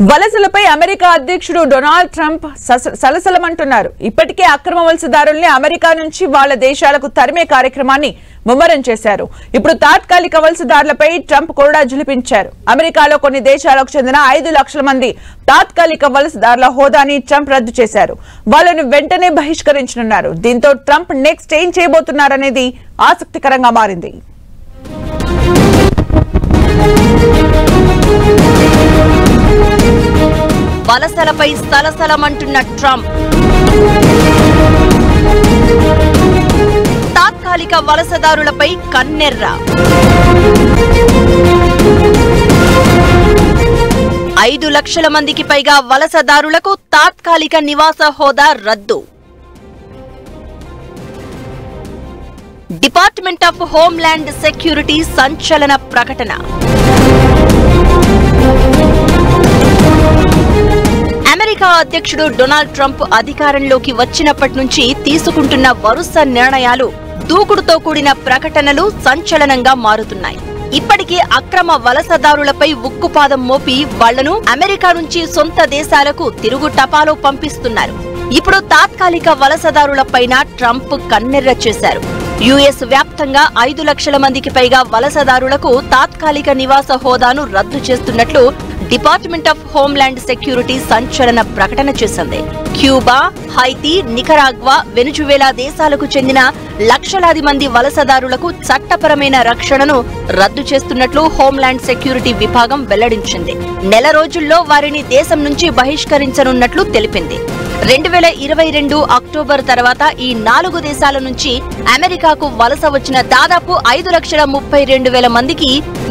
వలసలపై America అధ్యక్షుడు Donald Trump సలసలమంటున్నారు. ఇప్పటికే అక్రమ వలసదారుల్ని అమెరికా నుంచి వాళ్ళ దేశాలకు తరిమే కార్యక్రమాన్ని ముమ్మరం చేశారు. ఇప్పుడు తాత్కాలిక వలసదారులపై ట్రంప్ కూడా జులిపించారు. అమెరికాలో కొన్ని దేశాలకు చెందిన 5 లక్షల మంది తాత్కాలిక వలసదారుల హోదాని ట్రంప్ రద్దు చేశారు. వాళ్ళను వెంటనే బహిష్కరించనున్నారు. దీంతో ట్రంప్ నెక్స్ట్ ఏం చేయబోతున్నారనేది ఆసక్తికరంగా మారింది. వలసలపై సలసలమంటున్న ట్రంప్ తాత్కాలిక వలసదారులపై కన్నెర్ర. 5 లక్షల మందికి పైగా వలసదారులకు తాత్కాలిక నివాస హోదా రద్దు. డిపార్ట్మెంట్ ఆఫ్ హోంల్యాండ్ సెక్యూరిటీ సంచలన ప్రకటన. అమెరికా అధ్యక్షుడు డొనాల్డ్ ట్రంప్ అధికారంలోకి వచ్చినప్పటి నుంచి తీసుకుంటున్న వరుస నిర్ణయాలు, దూకుడుతో కూడిన ప్రకటనలు సంచలనంగా మారుతున్నాయి. ఇప్పటికే అక్రమ వలసదారులపై ఉక్కుపాదం మోపి వాళ్లను అమెరికా నుంచి సొంత దేశాలకు తిరుగు టపాలో పంపిస్తున్నారు. ఇప్పుడు తాత్కాలిక వలసదారులపైన ట్రంప్ కన్నెర్ర చేశారు. యుఎస్ వ్యాప్తంగా 5 లక్షల మందికి పైగా వలసదారులకు తాత్కాలిక నివాస హోదాను రద్దు చేస్తున్నట్లు డిపార్ట్మెంట్ ఆఫ్ హోంల్యాండ్ సెక్యూరిటీ సంచలన ప్రకటన చేసింది. క్యూబా, హైతీ, నికరాగ్వా, వెనుజువేలా దేశాలకు చెందిన లక్షలాది మంది వలసదారులకు చట్టపరమైన రక్షణను రద్దు చేస్తున్నట్లు హోంల్యాండ్ సెక్యూరిటీ విభాగం వెల్లడించింది. నెల రోజుల్లో వారిని దేశం నుంచి బహిష్కరించనున్నట్లు తెలిపింది. 2022 అక్టోబర్ తర్వాత ఈ 4 దేశాల నుంచి అమెరికాకు వలస వచ్చిన దాదాపు 5,32,000 మందికి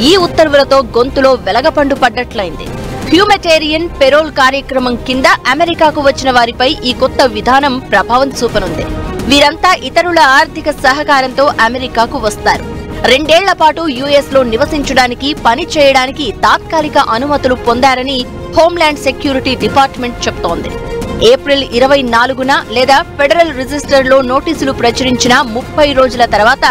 ఈ ఉత్తర్వులతో గొంతులో వెలగపండు పడ్డట్లయింది. హ్యూమటేరియన్ పెరోల్ కార్యక్రమం కింద అమెరికాకు వచ్చిన వారిపై ఈ కొత్త విధానం ప్రభావం చూపనుంది. వీరంతా ఇతరుల ఆర్థిక సహకారంతో అమెరికాకు వస్తారు. 2 ఏళ్ల పాటు యుఎస్ లో నివసించడానికి, పని చేయడానికి తాత్కాలిక అనుమతులు పొందారని హోంల్యాండ్ సెక్యూరిటీ డిపార్ట్మెంట్ చెప్తోంది. ఏప్రిల్ 24న లేదా ఫెడరల్ రిజిస్టర్ లో నోటీసులు ప్రచురించిన 30 రోజుల తర్వాత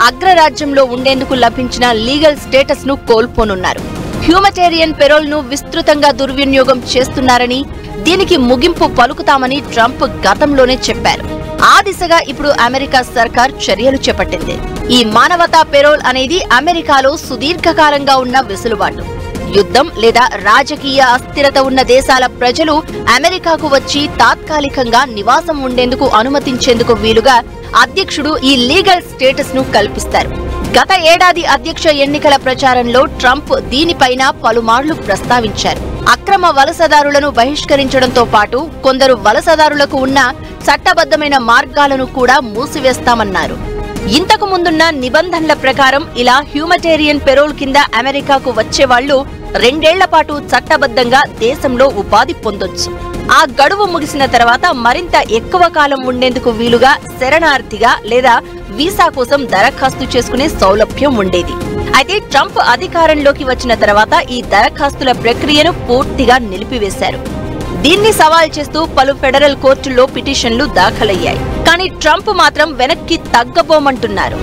అగ్రరాజ్యంలో ఉండేందుకు లభించిన లీగల్ స్టేటస్ ను కోల్పోనున్నారు. హ్యూమటేరియన్ పెరోల్ ను విస్తృతంగా దుర్వినియోగం చేస్తున్నారని, దీనికి ముగింపు పలుకుతామని ట్రంప్ గతంలోనే చెప్పారు. ఆ దిశగా ఇప్పుడు అమెరికా సర్కార్ చర్యలు చేపట్టింది. ఈ మానవతా పెరోల్ అనేది అమెరికాలో సుదీర్ఘకాలంగా ఉన్న వెసులుబాటు. యుద్ధం లేదా రాజకీయ అస్థిరత ఉన్న దేశాల ప్రజలు అమెరికాకు వచ్చి తాత్కాలికంగా నివాసం ఉండేందుకు అనుమతించేందుకు వీలుగా అధ్యక్షుడు ఈ లీగల్ స్టేటస్ ను కల్పిస్తారు. గత ఏడాది అధ్యక్ష ఎన్నికల ప్రచారంలో ట్రంప్ దీనిపైన పలుమార్లు ప్రస్తావించారు. అక్రమ వలసదారులను బహిష్కరించడంతో పాటు కొందరు వలసదారులకు ఉన్న చట్టబద్ధమైన మార్గాలను కూడా మూసివేస్తామన్నారు. ఇంతకు ముందున్న నిబంధనల ప్రకారం ఇలా హ్యూమటేరియన్ పెరోల్ కింద అమెరికాకు వచ్చేవాళ్లు 2 ఏళ్ల పాటు చట్టబద్ధంగా దేశంలో ఉపాధి పొందొచ్చు. ఆ గడువు ముగిసిన తర్వాత మరింత ఎక్కువ కాలం ఉండేందుకు వీలుగా శరణార్థిగా లేదా వీసా కోసం దరఖాస్తు చేసుకునే సౌలభ్యం ఉండేది. అయితే ట్రంప్ అధికారంలోకి వచ్చిన తర్వాత ఈ దరఖాస్తుల ప్రక్రియను పూర్తిగా నిలిపివేశారు. దీన్ని సవాల్ చేస్తూ పలు ఫెడరల్ కోర్టుల్లో పిటిషన్లు దాఖలయ్యాయి. కానీ ట్రంప్ మాత్రం వెనక్కి తగ్గబోమంటున్నారు.